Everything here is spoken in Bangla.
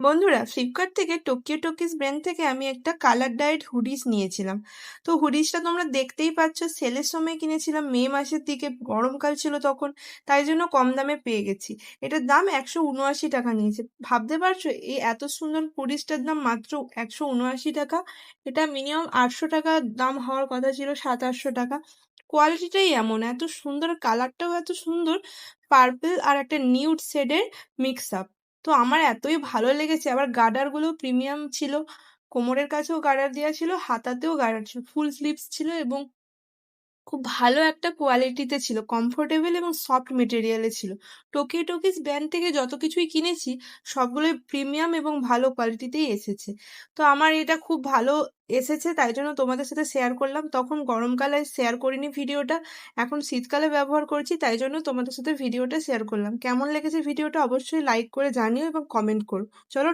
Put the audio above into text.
বন্ধুরা, ফ্লিপকার্ট থেকে টোকিও টকিজ ব্র্যান্ড থেকে আমি একটা কালার ডায়েট হুডিস নিয়েছিলাম। তো হুডিসটা তোমরা দেখতেই পাচ্ছ, সেলের সময় কিনেছিলাম মে মাসের দিকে, গরমকাল ছিল তখন, তাই জন্য কম দামে পেয়ে গেছি। এটার দাম 179 টাকা নিয়েছে। ভাবতে পারছো এই এত সুন্দর হুডিসটার দাম মাত্র 179 টাকা? এটা মিনিমাম 800 টাকা দাম হওয়ার কথা ছিল, 700-800 টাকা। কোয়ালিটিটাই এমন, এত সুন্দর, কালারটাও এত সুন্দর, পার্পল আর একটা নিউড শেডের মিক্স আপ। তো আমার এতই ভালো লেগেছে, আবার গার্ডার গুলো প্রিমিয়াম ছিল, কোমরের কাছেও গার্ডার দেওয়া ছিল, হাতাতেও গার্ডার ছিল, ফুল স্লিভস ছিল এবং খুব ভালো একটা কোয়ালিটিতে ছিল, কমফোর্টেবল এবং সফট মেটেরিয়ালে ছিল। টোকিও টকিজ ব্র্যান্ড থেকে যত কিছুই কিনেছি সবগুলোই প্রিমিয়াম এবং ভালো কোয়ালিটিতেই এসেছে। তো আমার এটা খুব ভালো এসেছে, তাই জন্য তোমাদের সাথে শেয়ার করলাম। তখন গরমকালে শেয়ার করিনি ভিডিওটা, এখন শীতকালে ব্যবহার করছি, তাই জন্য তোমাদের সাথে ভিডিওটা শেয়ার করলাম। কেমন লেগেছে ভিডিওটা অবশ্যই লাইক করে জানিও এবং কমেন্ট করো। চলো।